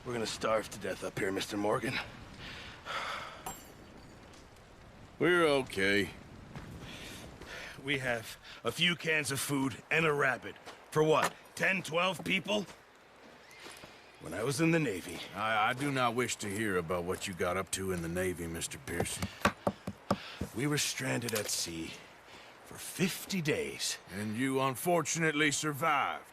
We're gonna starve to death up here, Mr. Morgan. We're okay. We have a few cans of food and a rabbit. For what, 10, 12 people? When I was in the Navy... I do not wish to hear about what you got up to in the Navy, Mr. Pearson. We were stranded at sea for 50 days. And you unfortunately survived.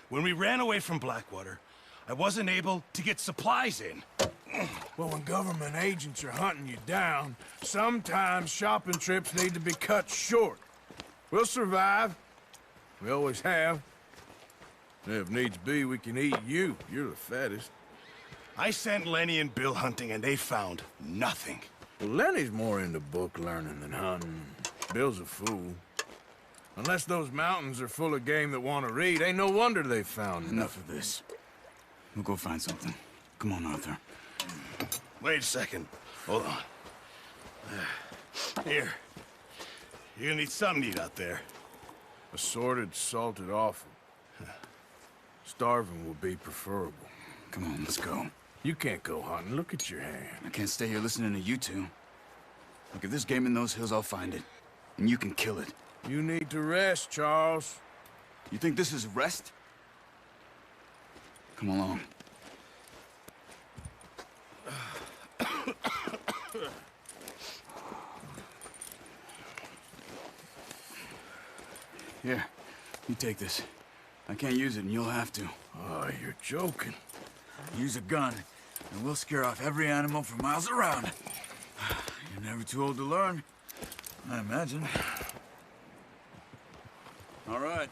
When we ran away from Blackwater, I wasn't able to get supplies in. Well, when government agents are hunting you down, sometimes shopping trips need to be cut short. We'll survive. We always have. And if needs be, we can eat you. You're the fattest. I sent Lenny and Bill hunting, and they found nothing. Well, Lenny's more into book learning than hunting. Bill's a fool. Unless those mountains are full of game that want to read, ain't no wonder they found Enough of this. We'll go find something. Come on, Arthur. Wait a second. Hold on. Here. You're gonna need something to eat out there. Assorted, salted offal. Starving will be preferable. Come on, let's go. You can't go hunting. Look at your hand. I can't stay here listening to you two. Look, if there's game in those hills, I'll find it. And you can kill it. You need to rest, Charles. You think this is rest? Come along. Here, you take this. I can't use it, and you'll have to. Oh, you're joking. Use a gun, and we'll scare off every animal for miles around. You're never too old to learn, I imagine. All right,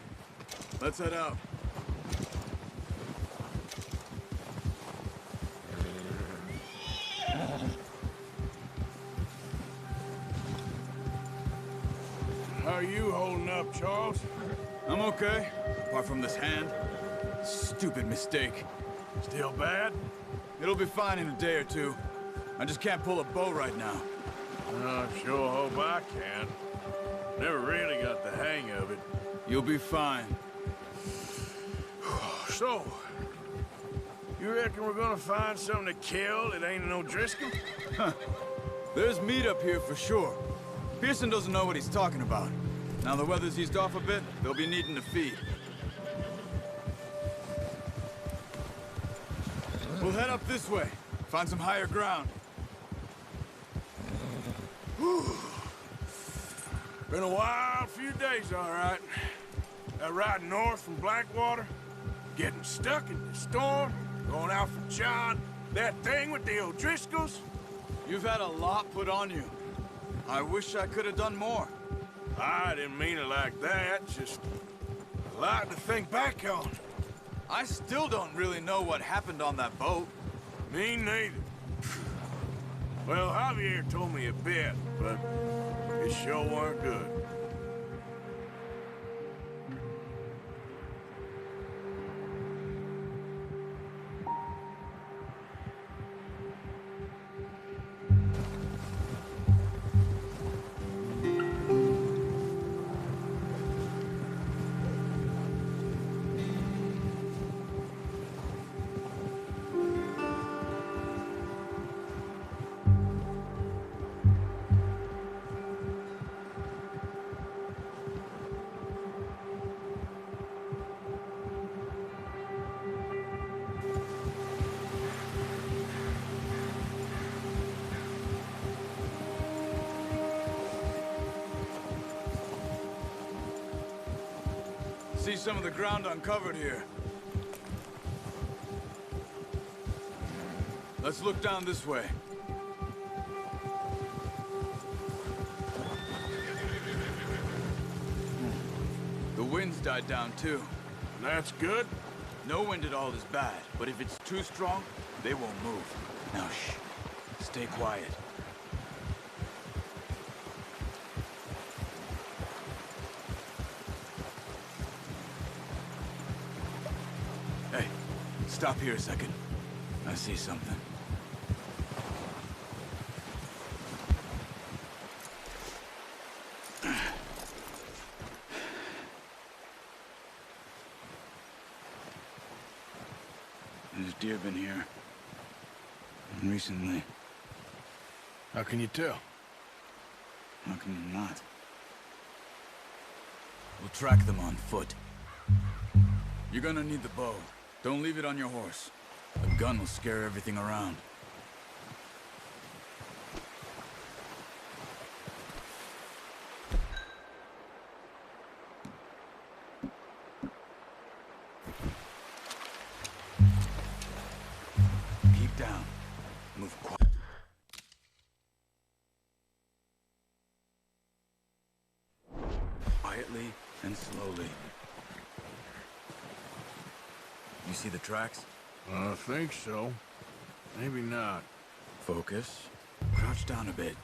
let's head out. How are you holding up, Charles? I'm okay, apart from this hand. Stupid mistake. Still bad? It'll be fine in a day or two. I just can't pull a bow right now. I sure hope I can. Never really got the hang of it. You'll be fine. So, you reckon we're gonna find something to kill that ain't no Driscoll? There's meat up here for sure. Pearson doesn't know what he's talking about. Now the weather's eased off a bit, they'll be needing to feed. We'll head up this way, find some higher ground. Whew. Been a wild few days, all right. That ride north from Blackwater, getting stuck in the storm, going out for John, that thing with the O'Driscolls. You've had a lot put on you. I wish I could have done more. I didn't mean it like that, just a lot to think back on. I still don't really know what happened on that boat. Me neither. Well, Javier told me a bit, but it sure weren't good. See some of the ground uncovered here. Let's look down this way. The wind's died down too. That's good. No wind at all is bad, but if it's too strong, they won't move. Now shh. Stay quiet. Hey, stop here a second. I see something. deer been here. And recently. How can you tell? How can you not? We'll track them on foot. You're gonna need the bow. Don't leave it on your horse. A gun will scare everything around. Keep down. Move quietly and slowly. You see the tracks? I think so. Maybe not. Focus. Crouch down a bit.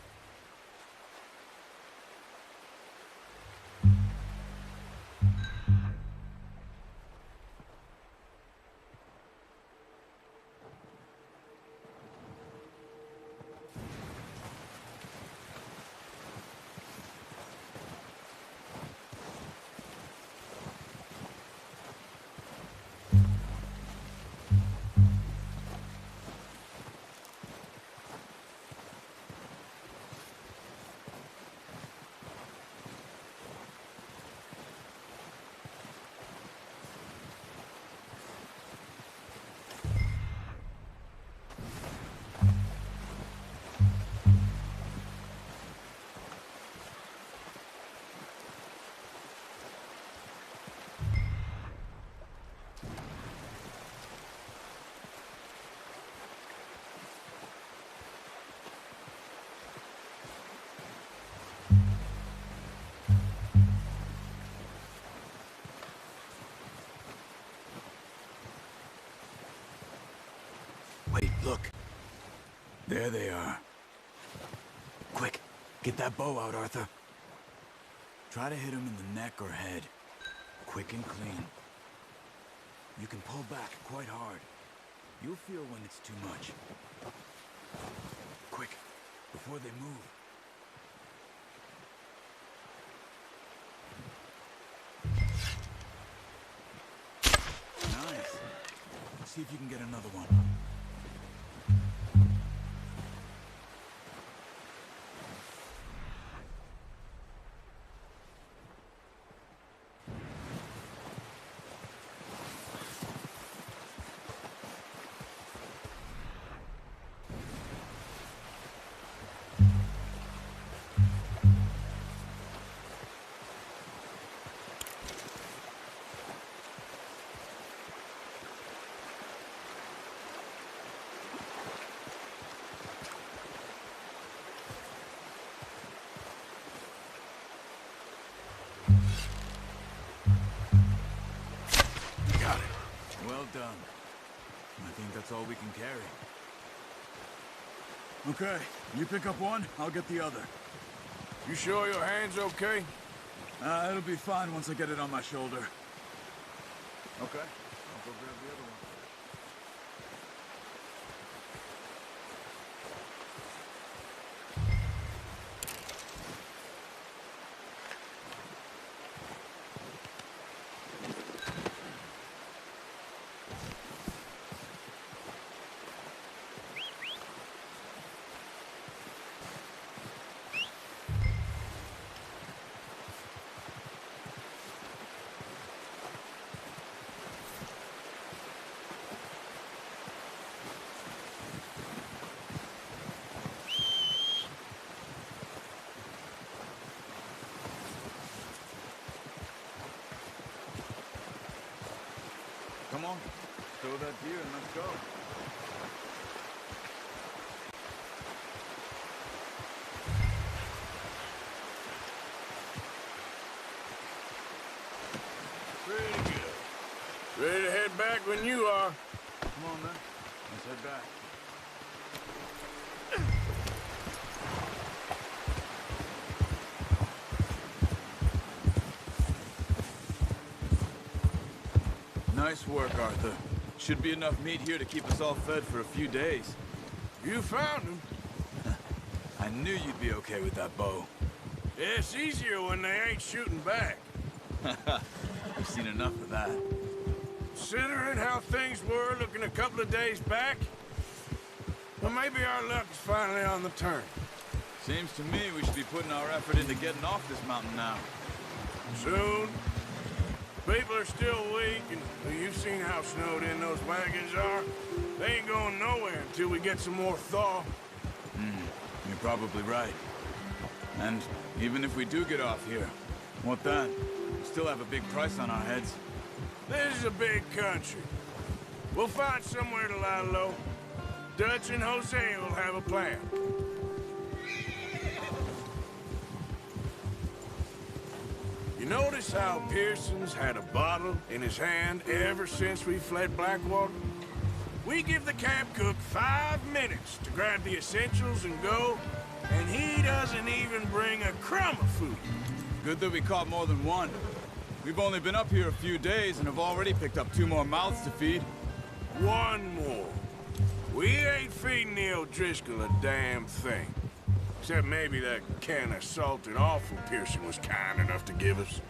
Wait, look. There they are. Quick, get that bow out, Arthur. Try to hit him in the neck or head. Quick and clean. You can pull back quite hard. You'll feel when it's too much. Quick, before they move. Nice. See if you can get another one. Well done. I think that's all we can carry. Okay, you pick up one, I'll get the other. You sure your hand's okay? It'll be fine once I get it on my shoulder. Okay, I'll go grab the other one. Come on, throw that deer and let's go. Pretty good. Ready to head back when you are. Come on, then. Let's head back. Nice work, Arthur. Should be enough meat here to keep us all fed for a few days. You found him. I knew you'd be okay with that bow. Yeah, it's easier when they ain't shooting back. I've seen enough of that. considering how things were looking a couple of days back, well, maybe our luck is finally on the turn. Seems to me we should be putting our effort into getting off this mountain now. Soon. People are still weak, and well, you've seen how snowed in those wagons are. They ain't going nowhere until we get some more thaw. You're probably right. And even if we do get off here, what then? We still have a big price on our heads. This is a big country. We'll find somewhere to lie low. Dutch and Hosea will have a plan. You notice how Pearson's had a bottle in his hand ever since we fled Blackwater? We give the camp cook 5 minutes to grab the essentials and go, and he doesn't even bring a crumb of food. Good that we caught more than one. We've only been up here a few days and have already picked up 2 more mouths to feed. 1 more. We ain't feeding the O'Driscoll a damn thing. Except maybe that can of salted offal Pearson was kind enough to give us.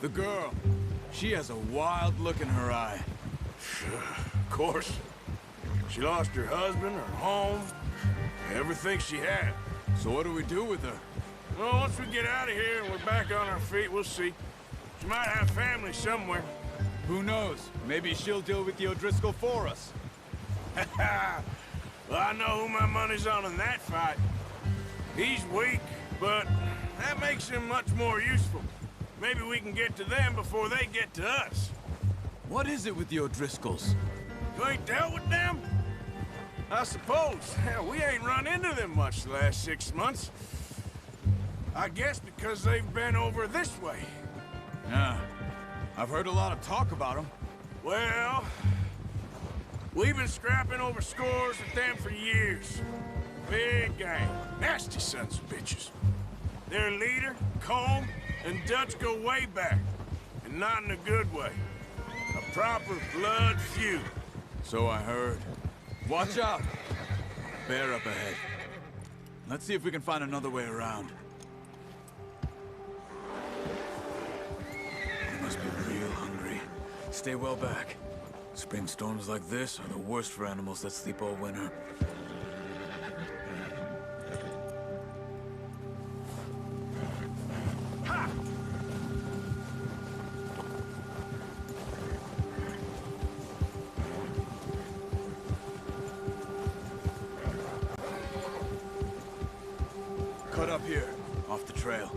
The girl, she has a wild look in her eye. Of course. She lost her husband, her home, everything she had. So what do we do with her? Well, once we get out of here and we're back on our feet, we'll see. She might have family somewhere. Who knows? Maybe she'll deal with the O'Driscoll for us. Well, I know who my money's on in that fight. He's weak, but that makes him much more useful. Maybe we can get to them before they get to us. What is it with the O'Driscolls? You ain't dealt with them? I suppose. Hell, we ain't run into them much the last 6 months. I guess because they've been over this way. Yeah, I've heard a lot of talk about them. Well, we've been scrapping over scores with them for years. Big gang. Nasty sons of bitches. Their leader, Colm, and Dutch go way back. And not in a good way. A proper blood feud. So I heard. Watch out! Bear up ahead. Let's see if we can find another way around. They must be real hungry. Stay well back. Spring storms like this are the worst for animals that sleep all winter. Cut up here, off the trail.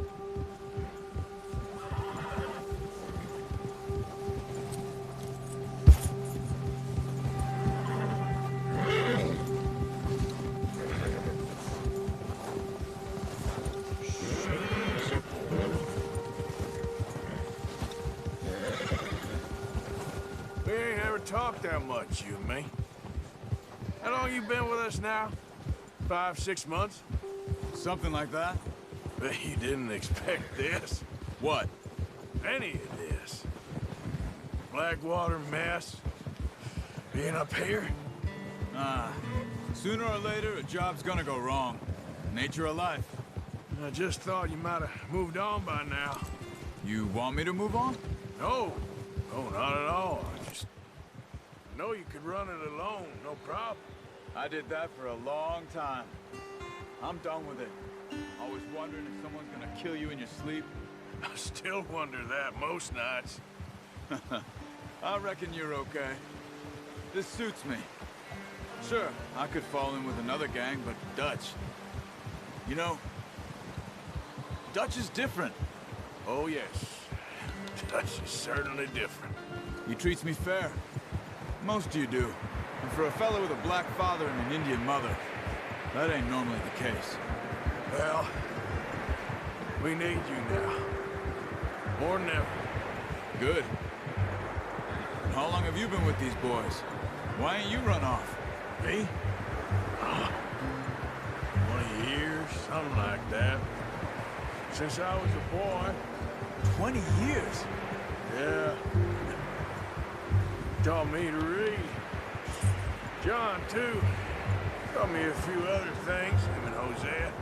We ain't ever talked that much, you and me. How long you been with us now? 5, 6 months? Something like that? Bet you didn't expect this. What? Any of this. Blackwater mess. Being up here. Sooner or later, a job's gonna go wrong. Nature of life. I just thought you might have moved on by now. You want me to move on? No. No, not at all. I know you could run it alone, no problem. I did that for a long time. I'm done with it. Always wondering if someone's gonna kill you in your sleep. I still wonder that most nights. I reckon you're okay. This suits me. Sure, I could fall in with another gang, but Dutch... You know, Dutch is different. Oh, yes. Dutch is certainly different. He treats me fair. Most of you do. And for a fellow with a black father and an Indian mother, that ain't normally the case. Well, we need you now. More than ever. Good. And how long have you been with these boys? Why ain't you run off? Me? 20 years, something like that. Since I was a boy. 20 years? Yeah. Taught me to read. John, too. Taught me a few other things, him and Hosea.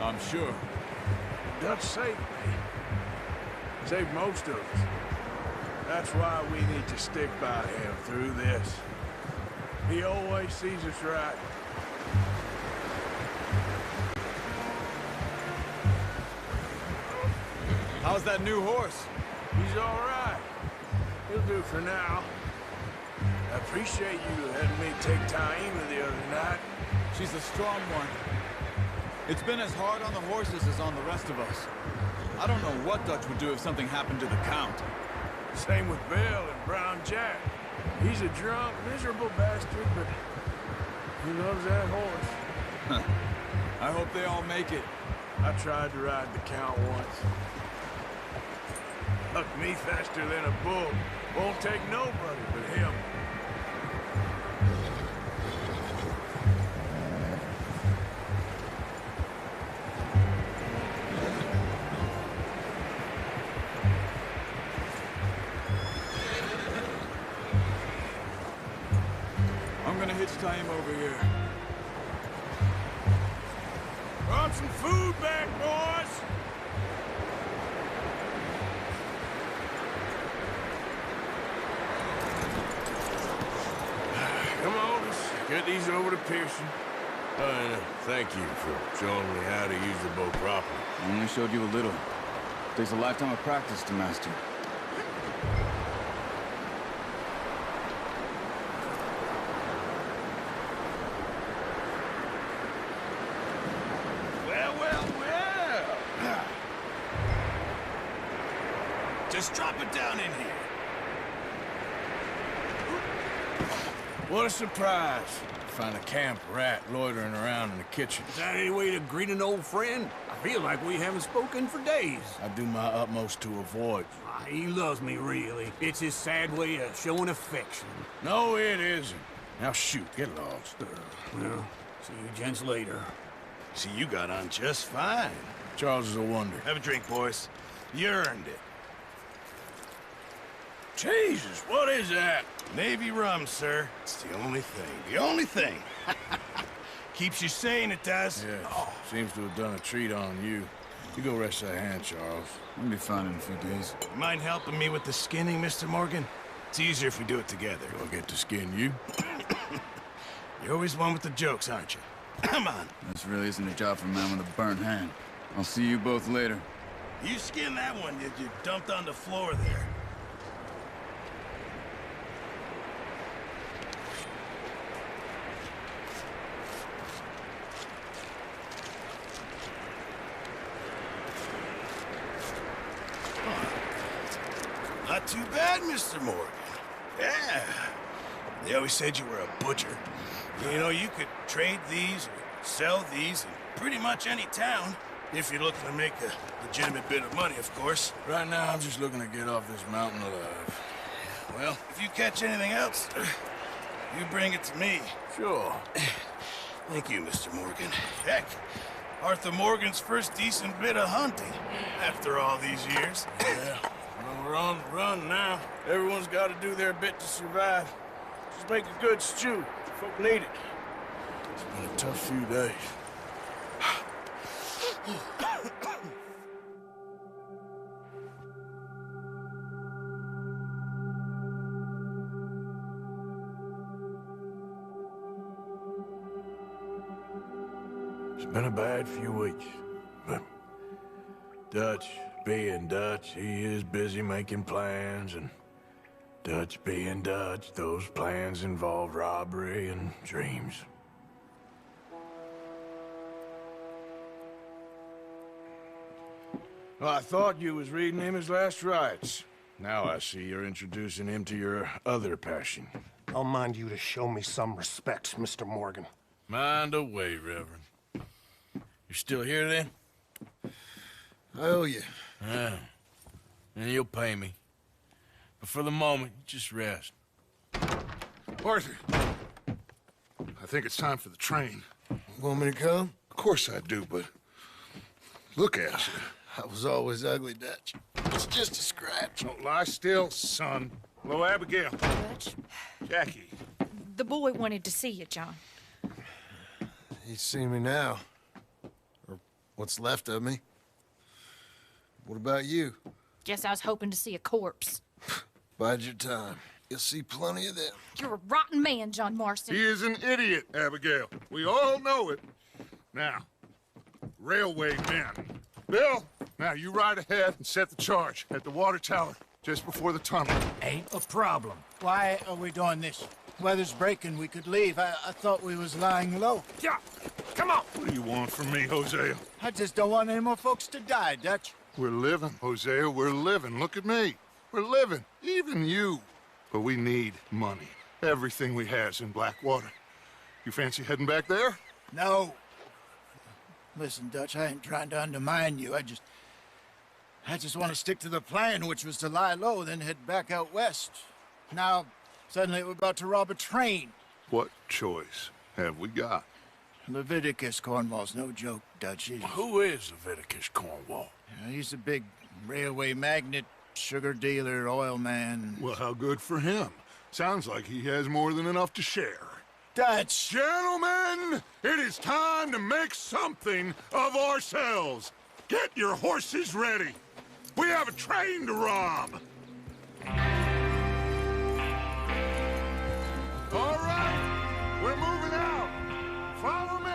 I'm sure. Dutch saved me. Saved most of us. That's why we need to stick by him through this. He always sees us right. How's that new horse? He's all right. He'll do for now. I appreciate you letting me take Taima the other night. She's a strong one. It's been as hard on the horses as on the rest of us. I don't know what Dutch would do if something happened to the Count. Same with Bill and Brown Jack. He's a drunk, miserable bastard, but he loves that horse. I hope they all make it. I tried to ride the Count once. Hucked me faster than a bull. Won't take nobody but him. I'm gonna hitch Taima over here. Brought some food back, boys! Come on, let's get these over to Pearson. Thank you for showing me how to use the boat properly. I only showed you a little. Takes a lifetime of practice to master. Well, well, well. Just drop it down in here. What a surprise. Find a camp rat loitering around in the kitchen. Is that any way to greet an old friend? I feel like we haven't spoken for days. I do my utmost to avoid you. He loves me, really. It's his sad way of showing affection. No, it isn't. Now shoot, get lost. Well, see you gents later. See, you got on just fine. Charles is a wonder. Have a drink, boys. You earned it. Jesus, what is that? Navy rum, sir. It's the only thing. The only thing. Keeps you sane, it does. Yeah, seems to have done a treat on you. You go rest that hand, Charles. I'll be fine in a few days. You mind helping me with the skinning, Mr. Morgan? It's easier if we do it together. I'll get to skin you. You're always one with the jokes, aren't you? Come on. This really isn't a job for a man with a burnt hand. I'll see you both later. You skinned that one that you dumped on the floor there. Not too bad, Mr. Morgan. Yeah. They always said you were a butcher. You know, you could trade these or sell these in pretty much any town, if you're looking to make a legitimate bit of money, of course. Right now, I'm just looking to get off this mountain alive. Well, if you catch anything else, you bring it to me. Sure. Thank you, Mr. Morgan. Heck, Arthur Morgan's first decent bit of hunting after all these years. Yeah. Well, we're on the run now. Everyone's got to do their bit to survive. Just make a good stew. Folk need it. It's been a tough few days. It's been a bad few weeks, but Dutch being Dutch, he is busy making plans, and Dutch being Dutch, those plans involve robbery and dreams. Well, I thought you was reading him his last rites. Now I see you're introducing him to your other passion. I'll mind you to show me some respect, Mr. Morgan. Mind away, Reverend. You're still here, then? I owe you. Yeah. And you'll pay me. But for the moment, just rest. Arthur, I think it's time for the train. Want me to come? Of course I do, but look at you. I was always ugly, Dutch. It's just a scratch. Don't lie still, son. Hello, Abigail. Dutch, Jackie. the boy wanted to see you, John. He's seen me now. Or what's left of me. What about you? Guess I was hoping to see a corpse. Bide your time. You'll see plenty of them. You're a rotten man, John Marston. He is an idiot, Abigail. We all know it. Now, railway men. Bill, now you ride ahead and set the charge at the water tower just before the tunnel. Ain't a problem. Why are we doing this? Weather's breaking. We could leave. I thought we was lying low. Yeah, come on. What do you want from me, Hosea? I just don't want any more folks to die, Dutch. We're living, Hosea. We're living. Look at me. We're living. Even you. But we need money. Everything we has in Blackwater. You fancy heading back there? No. Listen, Dutch, I ain't trying to undermine you. I just want to stick to the plan, which was to lie low, then head back out west. Now, suddenly we're about to rob a train. What choice have we got? Leviticus Cornwall's no joke, Dutch. Who is Leviticus Cornwall? He's a big railway magnate, sugar dealer, oil man. Well, how good for him. Sounds like he has more than enough to share. Dutch! Gentlemen, it is time to make something of ourselves. Get your horses ready. We have a train to rob. All right, we're moving out. Follow me.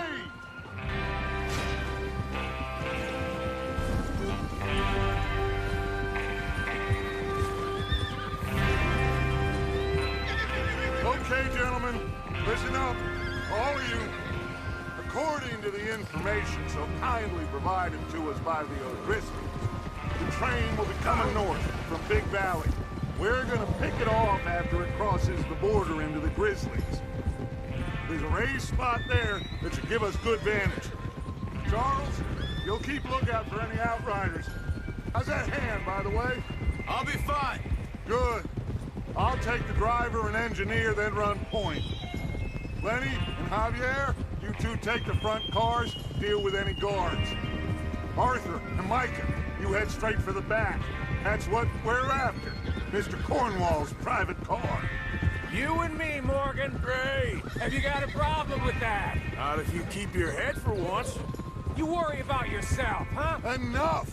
Okay, gentlemen, listen up, all of you. According to the information so kindly provided to us by the O'Driscolls, the train will be coming north from Big Valley. We're gonna pick it off after it crosses the border into the Grizzlies. There's a raised spot there that should give us good vantage. Charles, you'll keep lookout for any outriders. How's that hand, by the way? I'll be fine. Good. I'll take the driver and engineer, then run point. Lenny and Javier, you two take the front cars, deal with any guards. Arthur and Micah, you head straight for the back. That's what we're after. Mr. Cornwall's private car. You and me, Morgan. Great. Have you got a problem with that? Not if you keep your head for once. You worry about yourself, huh? Enough!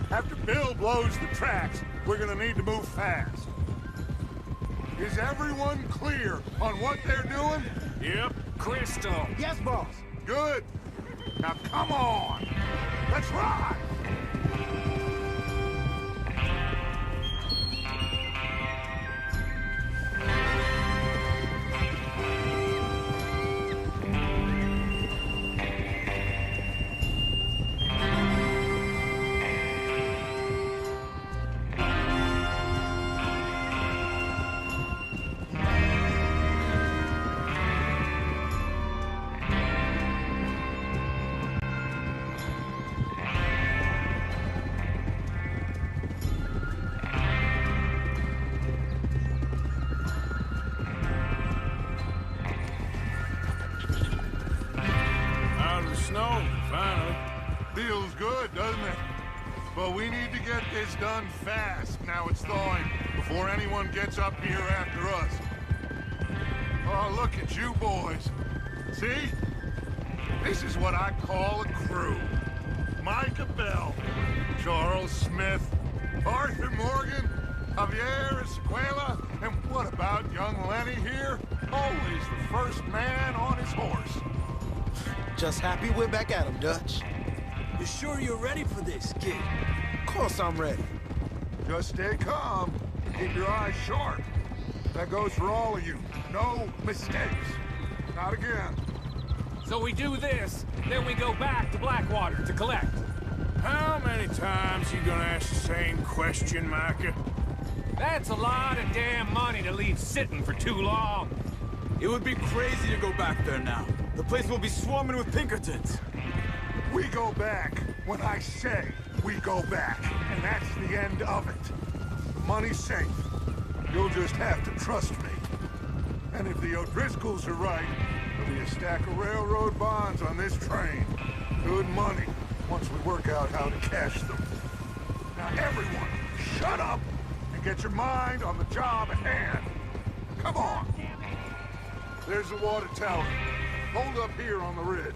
After Bill blows the tracks, we're gonna need to move fast. Is everyone clear on what they're doing? Yep. Crystal. Yes, boss. Good. Now come on. Let's ride. Snow, finally. Feels good, doesn't it? But we need to get this done fast. Now it's thawing, before anyone gets up here after us. Oh, look at you boys. See? This is what I call a crew. Micah Bell, Charles Smith, Arthur Morgan, Javier Escuela, and what about young Lenny here? Always the first man on his horse. Just happy we're back at him, Dutch. You sure you're ready for this, kid? Of course I'm ready. Just stay calm. Keep your eyes sharp. That goes for all of you. No mistakes. Not again. So we do this, then we go back to Blackwater to collect. How many times you gonna ask the same question, Micah? That's a lot of damn money to leave sitting for too long. It would be crazy to go back there now. The place will be swarming with Pinkertons. We go back when I say we go back, and that's the end of it. The money's safe. You'll just have to trust me. And if the O'Driscolls are right, there'll be a stack of railroad bonds on this train. Good money, once we work out how to cash them. Now everyone, shut up and get your mind on the job at hand. Come on. There's the water tower. Hold up here on the ridge.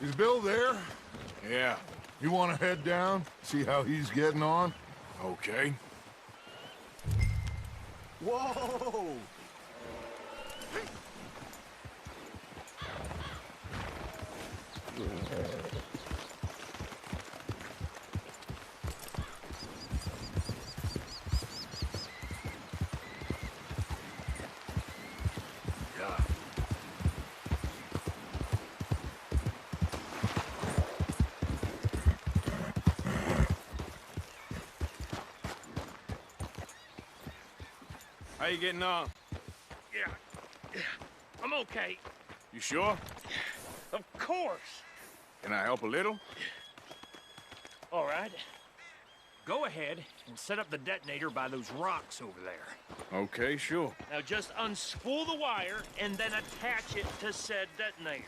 Is Bill there? Yeah, You want to head down, see how he's getting on? okay. Whoa! How you getting on? Yeah, I'm okay. You sure? Of course. Can I help a little? All right. Go ahead and set up the detonator by those rocks over there. Okay, sure. Now just unspool the wire and then attach it to said detonator.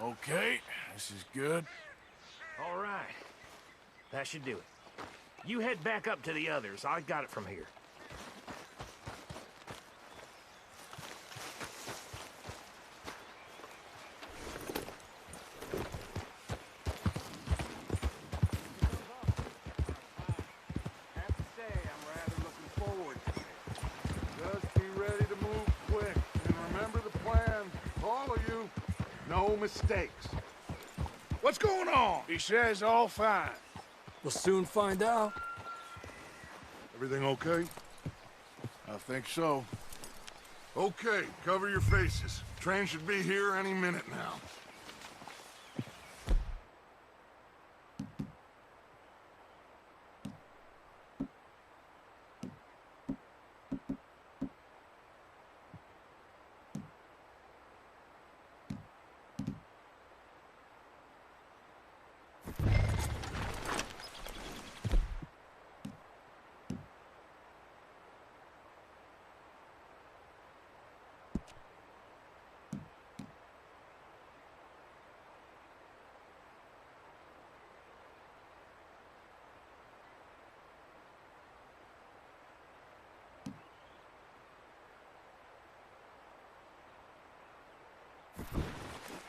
Okay, this is good. All right. That should do it. You head back up to the others. I got it from here. Just be ready to move quick. And remember the plan. All of you, no mistakes. What's going on? He says all fine. We'll soon find out. Everything okay? I think so. Okay, cover your faces. Train should be here any minute now.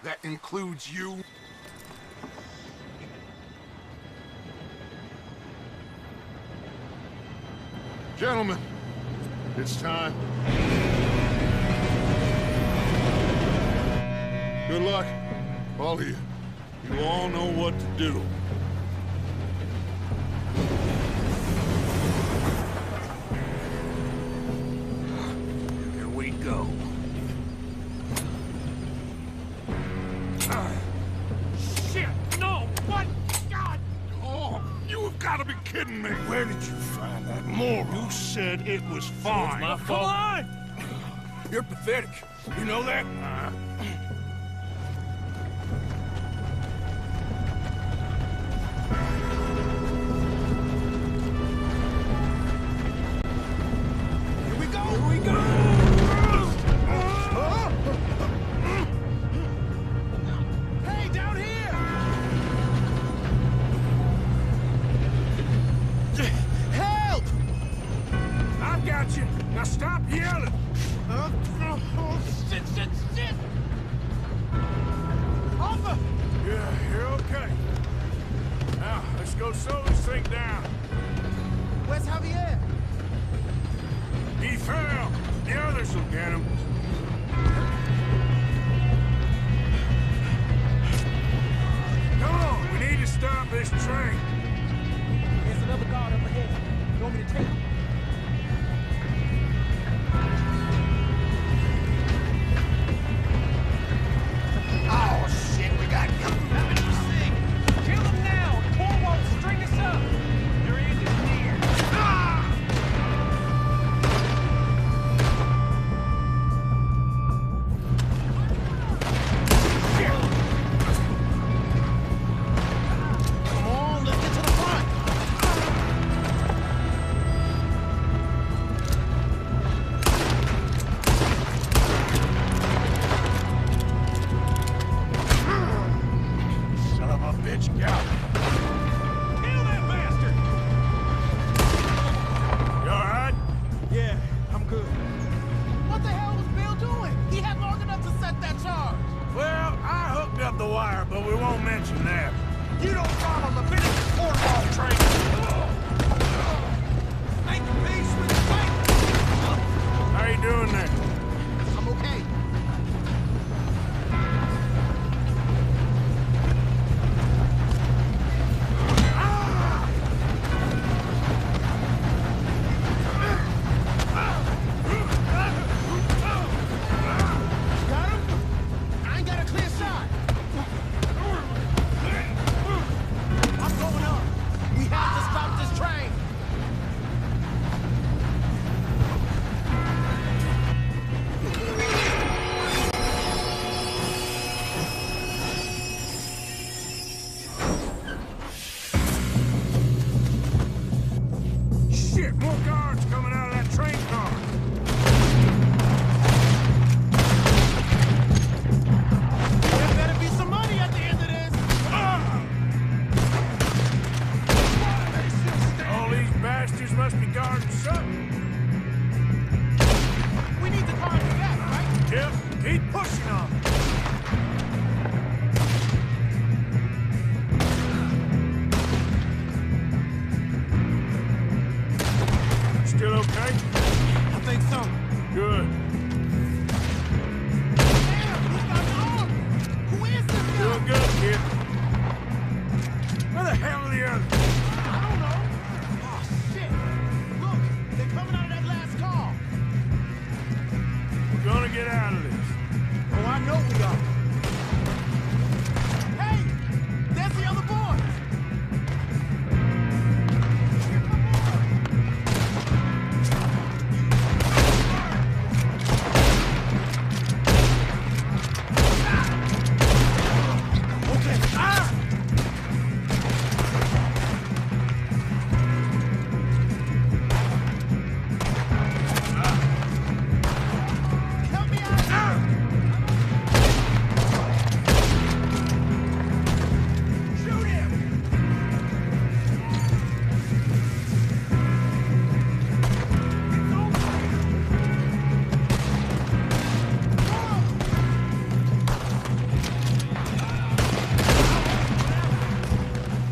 That includes you. Gentlemen, it's time. Good luck, all of you. You all know what to do. Here we go. Shit! No! What? God! Oh, you have got to be kidding me. Where did you find that moron? You said it was fine. My fault. Come on! You're pathetic. You know that? Here we go! Here we go! Hey, down here! Help! I've got you. Now stop yelling. Shit, shit, shit! Arthur! Yeah, you're okay. Now, let's go slow this thing down. Where's Javier? He fell. The others will get him. Come on, we need to stop this train. There's another guard up ahead. You want me to take him? Oh, shit, we got company. Kill him now! Tor won't string us up! There is near. get you out. Kill that bastard! You all right? Yeah, I'm good. What the hell was Bill doing? He had long enough to set that charge. Well, I hooked up the wire, but we won't mention that. You don't follow Leviticus cornball training. Make peace with the fight. How you doing there? I'm okay. Got him? I ain't got a clear shot. I'm going up. We have to stop this train. Shit, more guards coming out of that train car. There better be some money at the end of this. All these bastards must be guarding something. We need the car to back, right? Yep, keep pushing on. Still okay? I think so. Good. Damn, he's got an arm. Who is this guy? Doing good, kid. Where the hell are the others? I don't know. Oh, shit. Look, they're coming out of that last car. We're gonna get out of this. Oh, I know we are. Hey, there's the other boy. Okay. Ah! Help me out. Ah! Shoot him! It's over.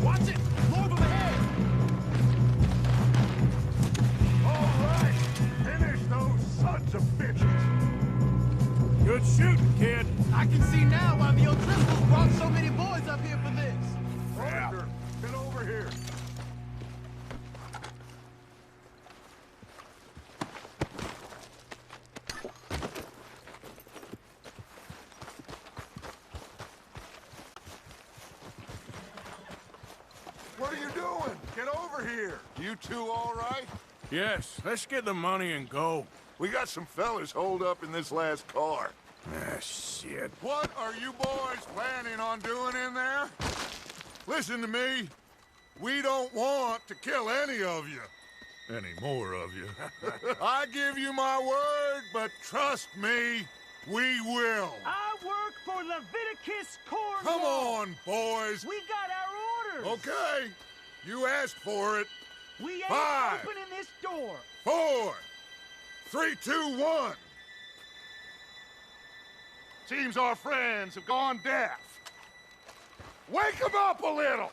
Watch it! Lower the head! All right, finish those sons of bitches. Good shooting, kid. I can see now why the O'Driscolls brought so many boys up here for this. Arthur, get over here. What are you doing? Get over here. You two all right? Yes, let's get the money and go. We got some fellas holed up in this last car. Ah, shit. What are you boys planning on doing in there? Listen to me. We don't want to kill any of you. Any more of you. I give you my word, but trust me, we will. I work for Leviticus Cornwall. Come on, boys. We got our orders. Okay. You asked for it. We ain't 5, opening this door. 4, 3, 2, 1. Seems our friends have gone deaf. Wake them up a little.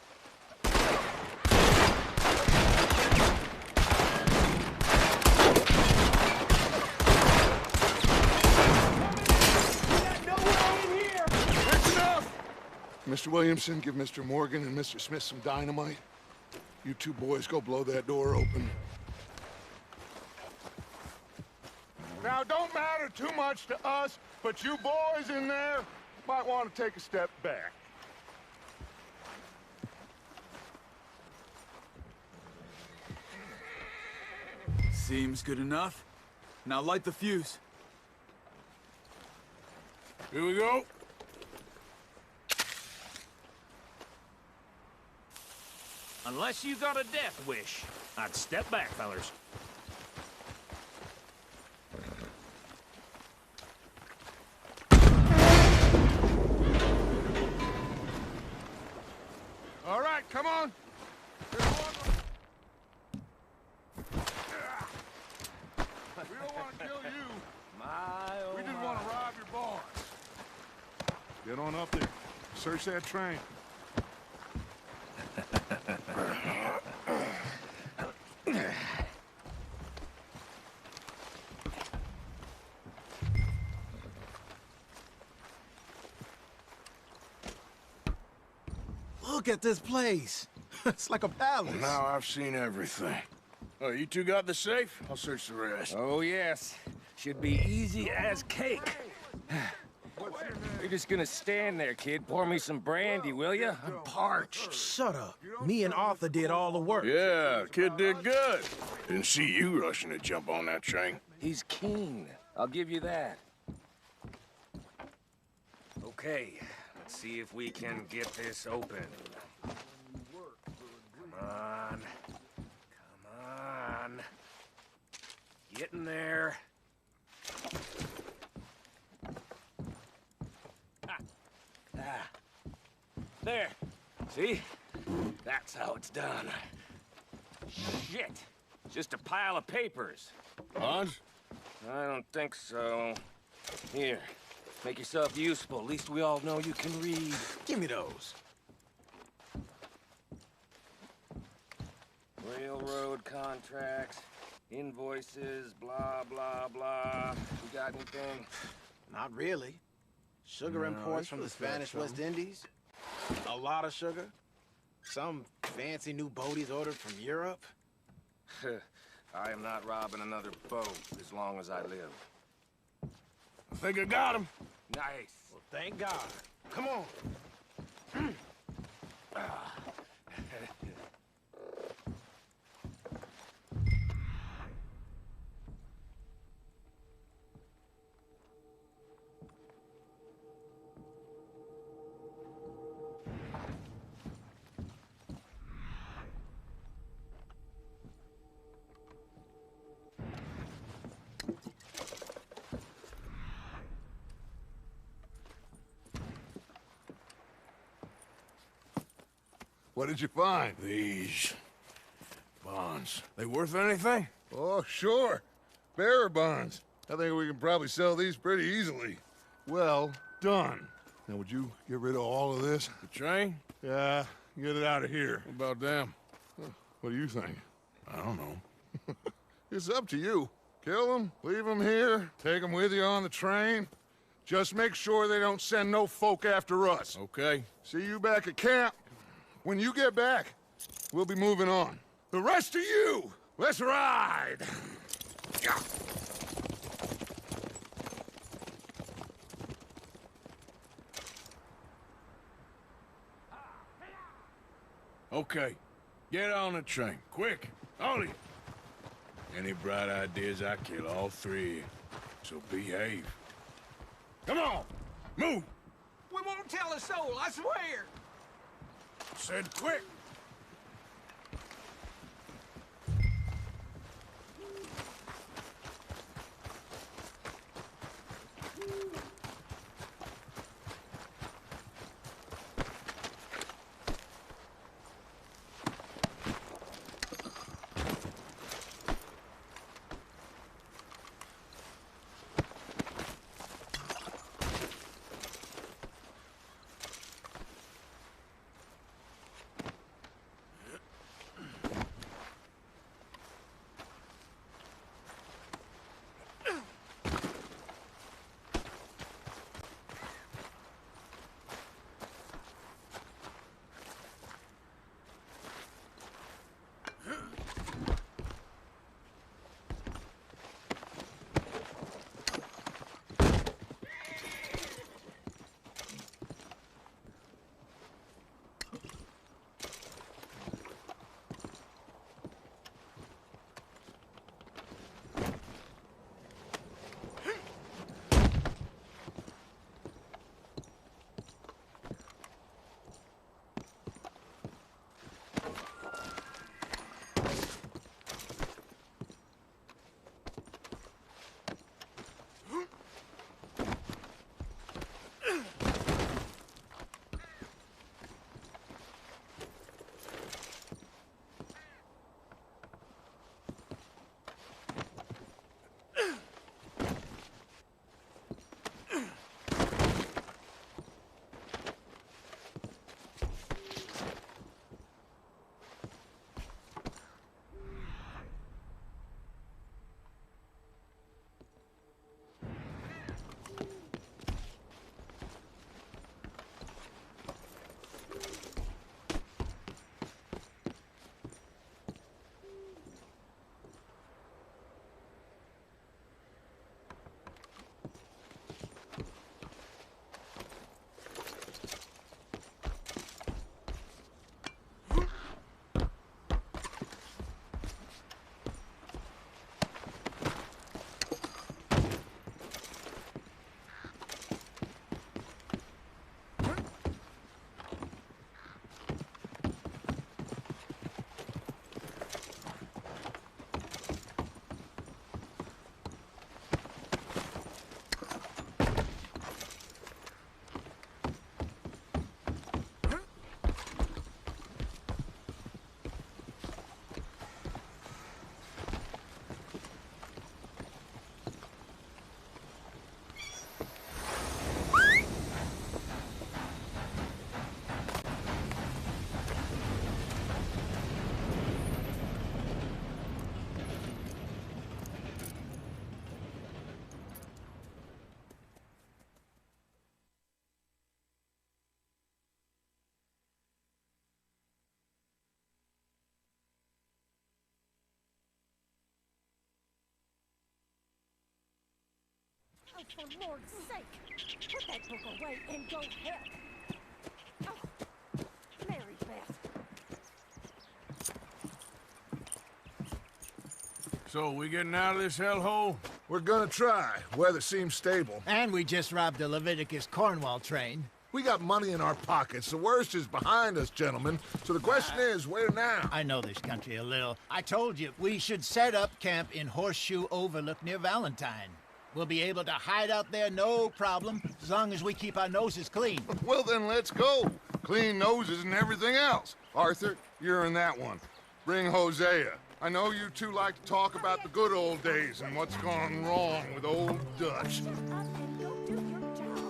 Mr. Williamson, give Mr. Morgan and Mr. Smith some dynamite. You two boys go blow that door open. Now, don't matter too much to us, but you boys in there might want to take a step back. Seems good enough. Now light the fuse. Here we go. Unless you got a death wish, I'd step back, fellers. Get on up there. Search that train. Look at this place. It's like a palace. Now I've seen everything. Oh, you two got the safe? I'll search the rest. Oh, yes. Should be easy as cake. You're just gonna stand there, kid. Pour me some brandy, will you? I'm parched. Shut up. Me and Arthur did all the work. Yeah, kid did good. Didn't see you rushing to jump on that train. He's keen. I'll give you that. Okay, let's see if we can get this open. Come on. Come on. Get in there. There. See? That's how it's done. Shit. Just a pile of papers. Bonds? I don't think so. Here. Make yourself useful. At least we all know you can read. Give me those. Railroad contracts, invoices, blah, blah, blah. You got anything? Not really. Sugar imports from the Spanish West Indies. A lot of sugar. Some fancy new boat he's ordered from Europe. I am not robbing another boat as long as I live. I think I got him. Nice. Well, thank God. Come on. What did you find? These bonds. They worth anything? Oh, sure. Bearer bonds. I think we can probably sell these pretty easily. Well done. Now, would you get rid of all of this? The train? Yeah, get it out of here. What about them? What do you think? I don't know. It's up to you. Kill them, leave them here, take them with you on the train. Just make sure they don't send no folk after us. Okay. See you back at camp. When you get back, we'll be moving on. The rest of you, let's ride! Yeah. Okay. Get on the train. Quick. Ollie. Any bright ideas, I kill all three of you. So behave. Come on! Move! We won't tell a soul, I swear. Said quick! for Lord's sake, put that book away and go help. Oh, Mary Beth. So, we getting out of this hellhole? We're gonna try. Weather seems stable. And we just robbed a Leviticus Cornwall train. We got money in our pockets. The worst is behind us, gentlemen. So the question is, where now? I know this country a little. I told you, we should set up camp in Horseshoe Overlook near Valentine. We'll be able to hide out there no problem, as long as we keep our noses clean. Well, then let's go. Clean noses and everything else. Arthur, you're in that one. Bring Hosea. I know you two like to talk about the good old days and what's gone wrong with old Dutch. Shut up and go do your job.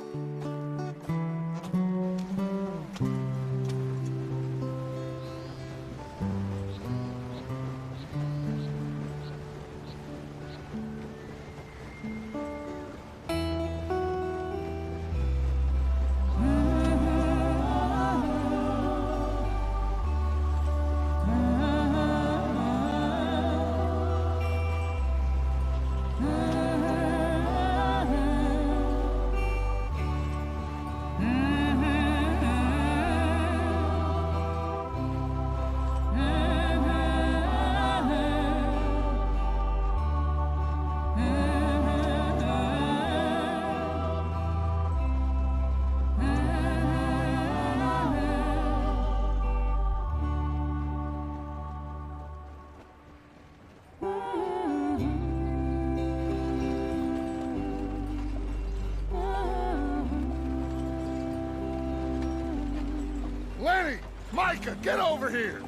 Lenny! Micah, get over here!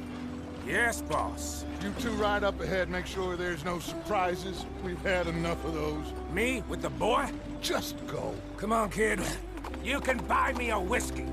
Yes, boss. You two ride up ahead, make sure there's no surprises. We've had enough of those. Me with the boy? Just go. Come on, kid. You can buy me a whiskey.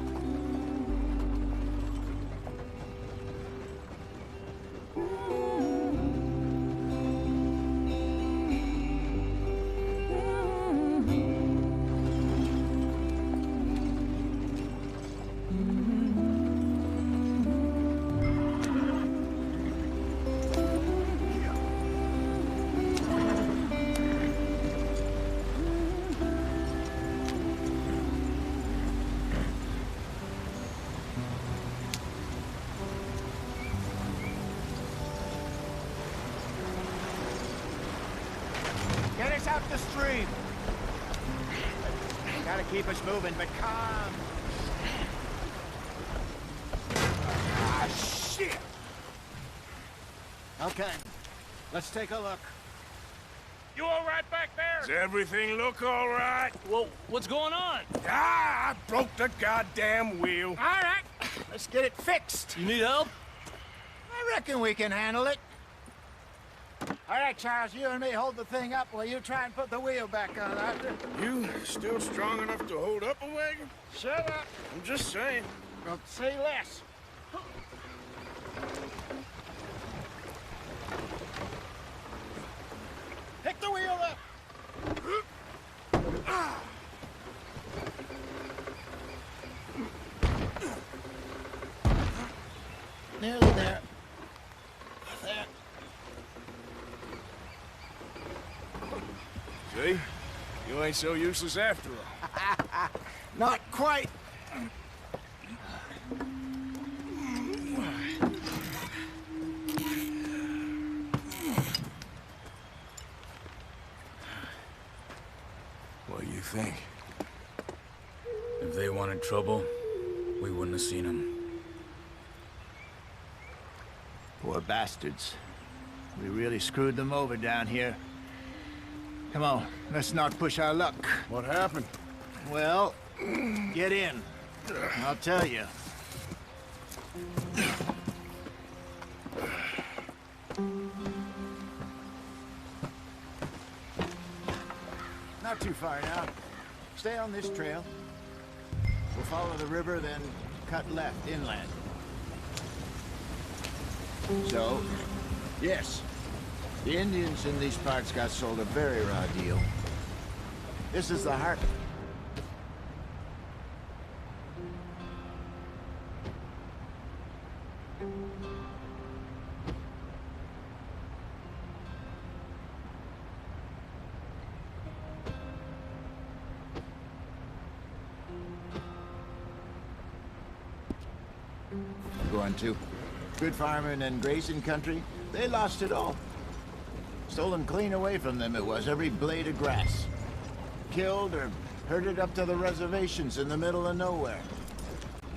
Get us out the stream. Gotta keep us moving, but calm. Ah, shit! Okay, let's take a look. You all right back there? Does everything look all right? Well, what's going on? Ah, I broke the goddamn wheel. All right, let's get it fixed. You need help? I reckon we can handle it. All right, Charles, you and me hold the thing up while you try and put the wheel back on, Arthur. You still strong enough to hold up a wagon? Shut up. I'm just saying. Well, say less. Pick the wheel up. Nearly there. There. See? You ain't so useless after all. Not quite. What do you think? If they wanted trouble, we wouldn't have seen them. Poor bastards. We really screwed them over down here. Come on, let's not push our luck. What happened? Well, get in. I'll tell you. Not too far now. Stay on this trail. We'll follow the river, then cut left inland. So, yes, the Indians in these parts got sold a very raw deal. This is the heart. Going to. Good farming and grazing country, they lost it all. Stolen clean away from them it was, every blade of grass. Killed or herded up to the reservations in the middle of nowhere.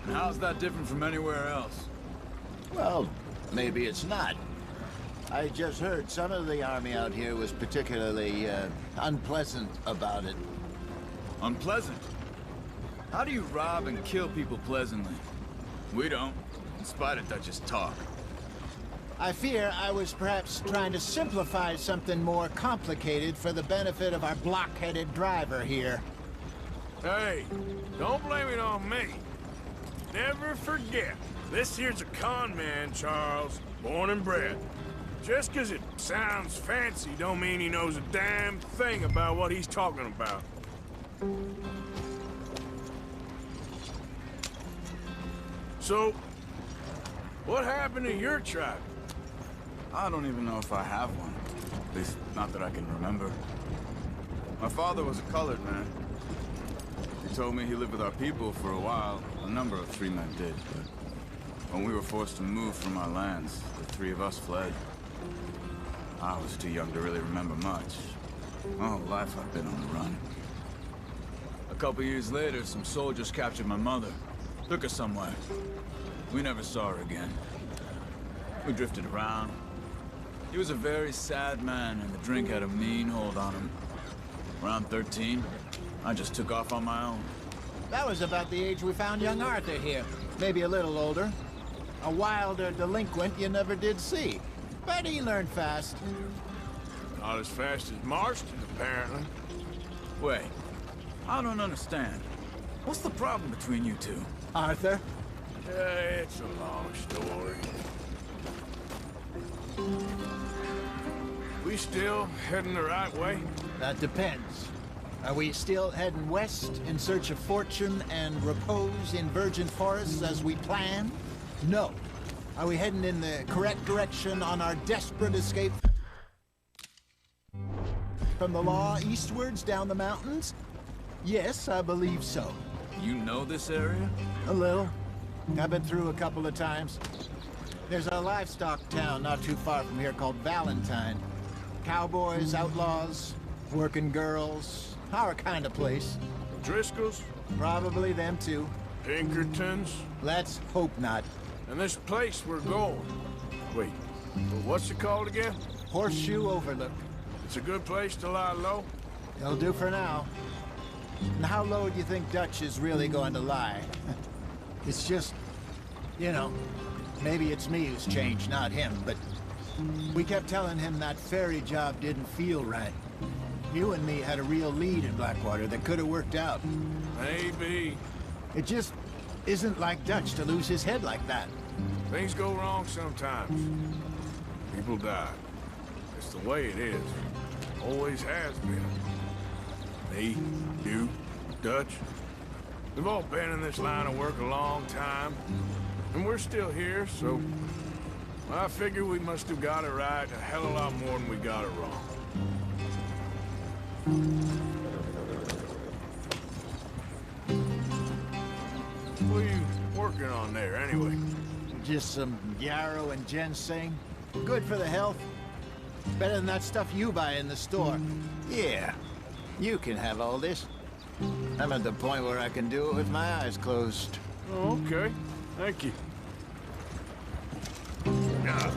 And how's that different from anywhere else? Well, maybe it's not. I just heard some of the army out here was particularly, unpleasant about it. Unpleasant? How do you rob and kill people pleasantly? We don't, in spite of Dutch's talk. I fear I was perhaps trying to simplify something more complicated for the benefit of our block-headed driver here. Hey, don't blame it on me. Never forget, this here's a con man, Charles, born and bred. Just 'cause it sounds fancy don't mean he knows a damn thing about what he's talking about. So, what happened to your tribe? I don't even know if I have one. At least, not that I can remember. My father was a colored man. He told me he lived with our people for a while. A number of free men did, but when we were forced to move from our lands, the three of us fled. I was too young to really remember much. My whole life I've been on the run. A couple years later, some soldiers captured my mother. Took her somewhere. We never saw her again. We drifted around. He was a very sad man, and the drink had a mean hold on him. Around 13, I just took off on my own. That was about the age we found young Arthur here. Maybe a little older. A wilder delinquent you never did see. But he learned fast. Not as fast as Marston, apparently. Wait, I don't understand. What's the problem between you two? Arthur? It's a long story. We still heading the right way? That depends. Are we still heading west in search of fortune and repose in virgin forests as we planned? No. Are we heading in the correct direction on our desperate escape from the law eastwards down the mountains? Yes, I believe so. You know this area? A little. I've been through a couple of times. There's a livestock town not too far from here called Valentine. Cowboys, outlaws, working girls, our kind of place. Driscolls? Probably them too. Pinkertons? Let's hope not. And this place we're going. Wait, what's it called again? Horseshoe Overlook. It's a good place to lie low? It'll do for now. And how low do you think Dutch is really going to lie? It's just, you know, maybe it's me who's changed, not him, but we kept telling him that ferry job didn't feel right. You and me had a real lead in Blackwater that could have worked out. Maybe. It just isn't like Dutch to lose his head like that. Things go wrong sometimes. People die. It's the way it is. Always has been. Me, you, Dutch. We've all been in this line of work a long time. And we're still here, so I figure we must have got it right a hell of a lot more than we got it wrong. What are you working on there, anyway? Just some yarrow and ginseng. Good for the health. Better than that stuff you buy in the store. Yeah, you can have all this. I'm at the point where I can do it with my eyes closed. Oh, okay. Thank you. Nah.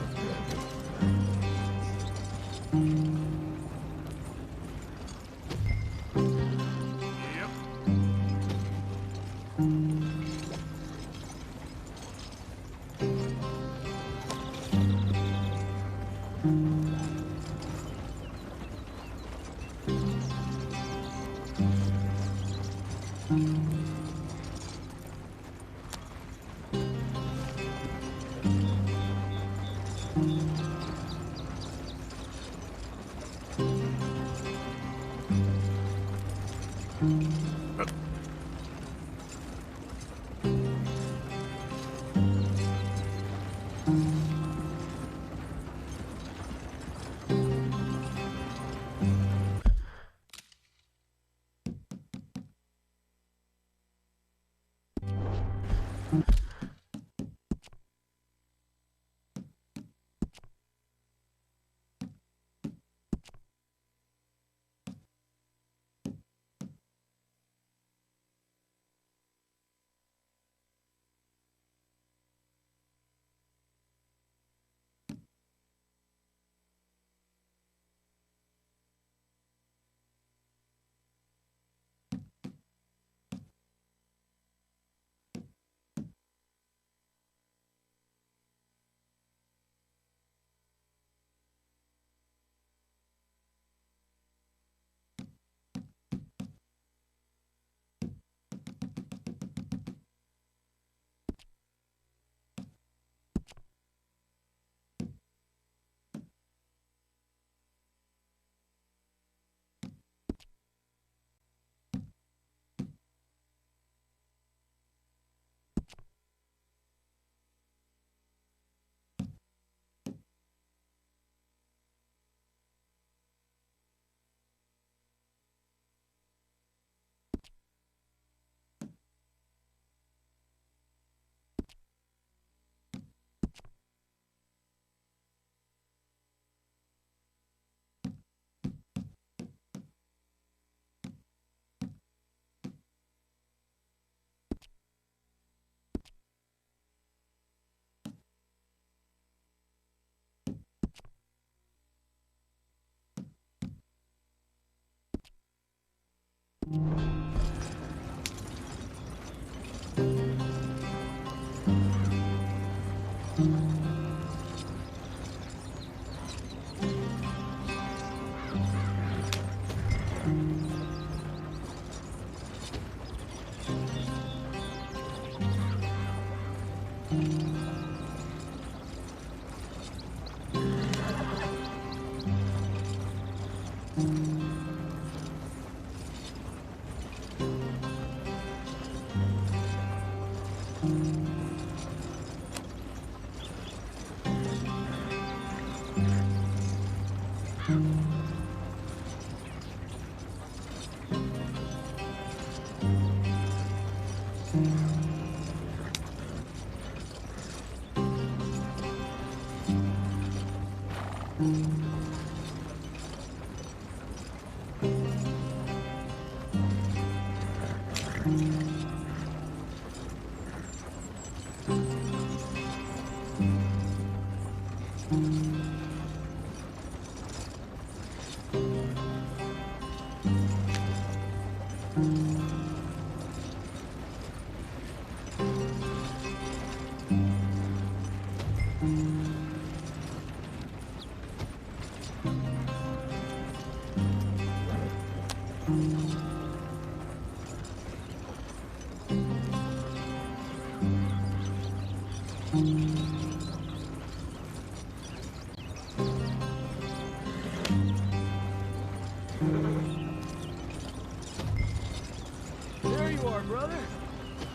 There you are, brother.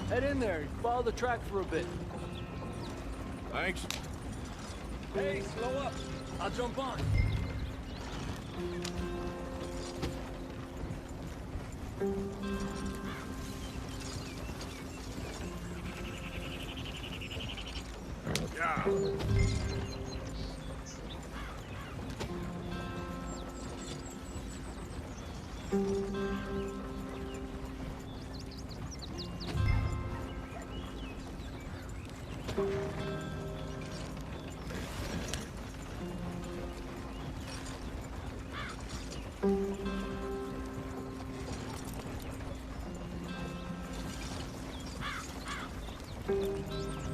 Head in there. Follow the track for a bit. Thanks. Hey, slow up. I'll jump on. Yeah.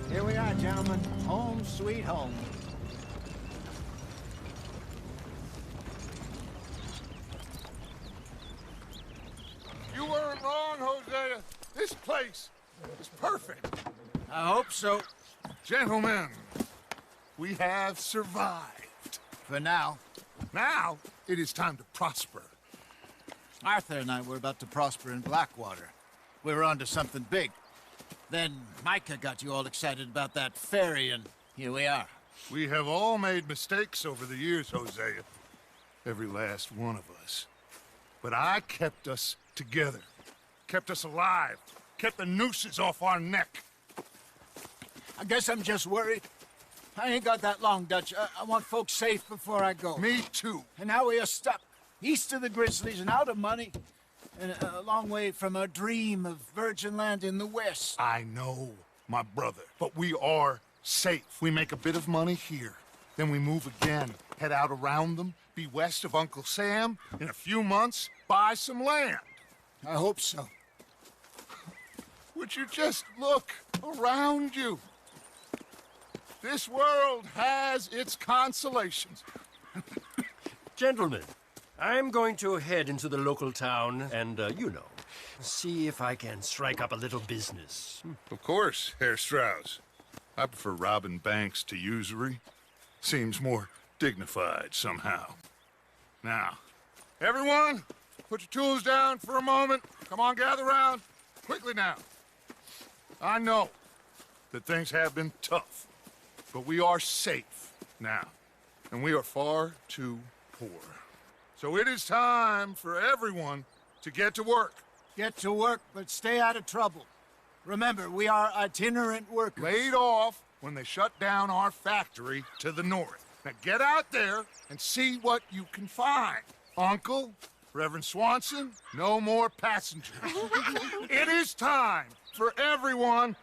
Here we are, gentlemen. Home sweet home. You weren't wrong, Hosea. This place is perfect. I hope so. Gentlemen, we have survived. For now. Now, it is time to prosper. Arthur and I were about to prosper in Blackwater. We were onto something big. Then Micah got you all excited about that ferry, and here we are. We have all made mistakes over the years, Hosea. Every last one of us. But I kept us together. Kept us alive. Kept the nooses off our neck. I guess I'm just worried. I ain't got that long, Dutch. I want folks safe before I go. Me too. And now we are stuck east of the Grizzlies and out of money. And a long way from our dream of virgin land in the west. I know, my brother. But we are safe. We make a bit of money here. Then we move again. Head out around them. Be west of Uncle Sam. In a few months, buy some land. I hope so. Would you just look around you? This world has its consolations. Gentlemen, I'm going to head into the local town and, see if I can strike up a little business. Of course, Herr Strauss. I prefer robbing banks to usury. Seems more dignified somehow. Now, everyone, put your tools down for a moment. Come on, gather round. Quickly now. I know that things have been tough, but we are safe now, and we are far too poor. So it is time for everyone to get to work. Get to work, but stay out of trouble. Remember, we are itinerant workers. Laid off when they shut down our factory to the north. Now get out there and see what you can find. Uncle, Reverend Swanson, no more passengers. It is time for everyone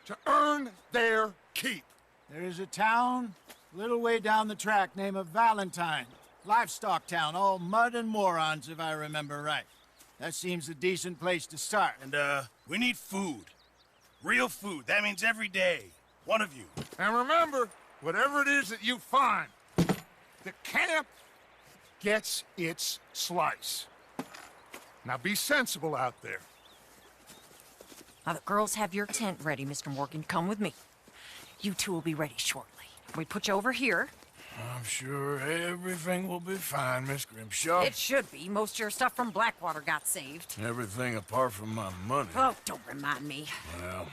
to earn their keep. There is a town a little way down the track named Valentine. Livestock town, all mud and morons, if I remember right. That seems a decent place to start. And, we need food. Real food. That means every day. One of you. And remember, whatever it is that you find, the camp gets its slice. Now be sensible out there. Now, the girls have your tent ready, Mr. Morgan. Come with me. You two will be ready shortly. We put you over here. I'm sure everything will be fine, Miss Grimshaw. It should be. Most of your stuff from Blackwater got saved. Everything apart from my money. Oh, don't remind me. Well,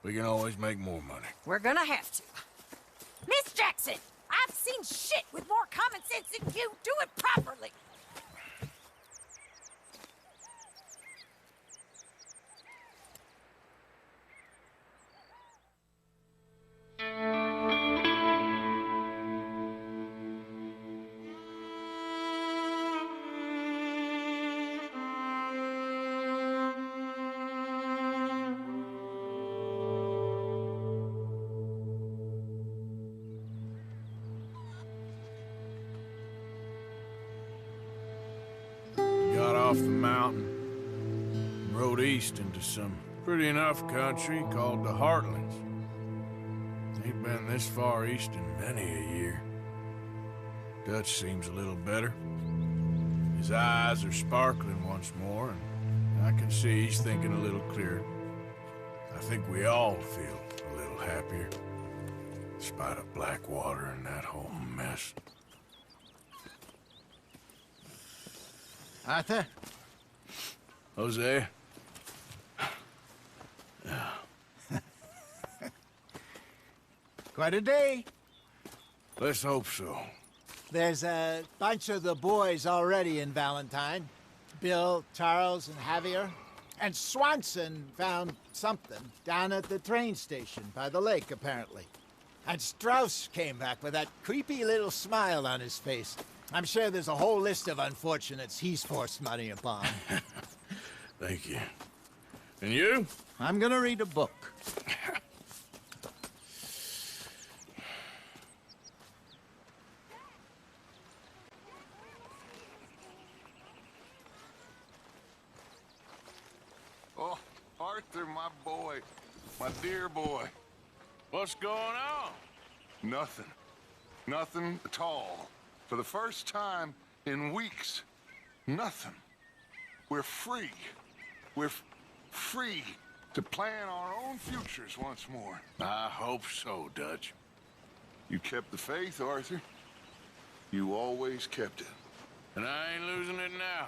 we can always make more money. We're gonna have to. Miss Jackson, I've seen shit with more common sense than you. Do it properly. Got off the mountain and rode east into some pretty enough country called the Heartlands. Ain't been this far east in many a year. Dutch seems a little better. His eyes are sparkling once more, and I can see he's thinking a little clearer. I think we all feel a little happier, in spite of Blackwater and that whole mess. Arthur? Hosea? Quite a day. Let's hope so. There's a bunch of the boys already in Valentine. Bill, Charles, and Javier. And Swanson found something down at the train station by the lake, apparently. And Strauss came back with that creepy little smile on his face. I'm sure there's a whole list of unfortunates he's forced money upon. Thank you. And you? I'm gonna read a book. Oh, Arthur, my boy. My dear boy. What's going on? Nothing. Nothing at all. For the first time in weeks, nothing. We're free. We're free to plan our own futures once more. I hope so, Dutch. You kept the faith, Arthur. You always kept it. And I ain't losing it now.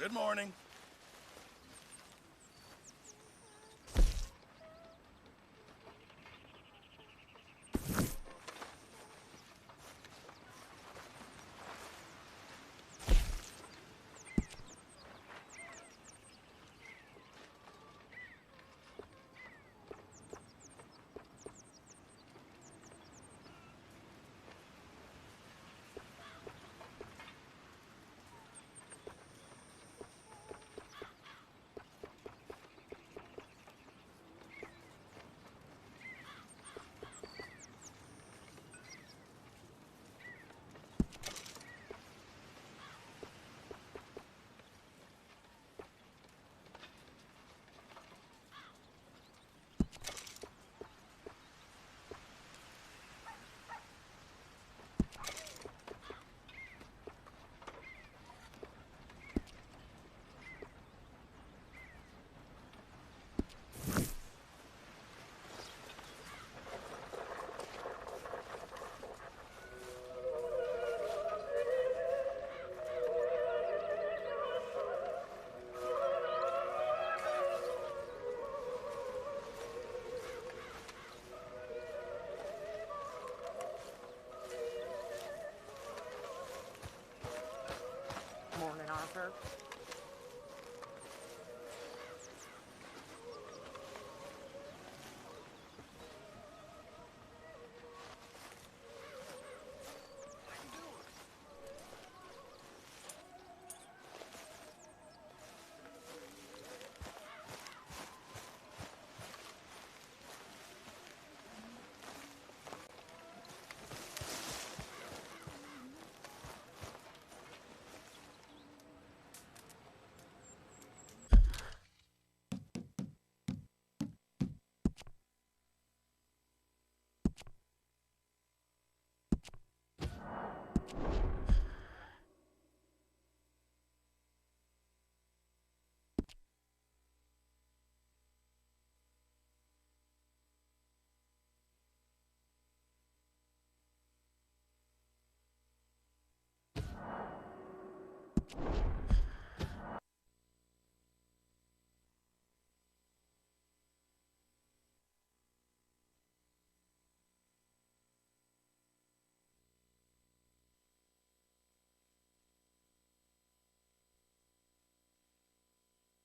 Good morning. Morning, Arthur.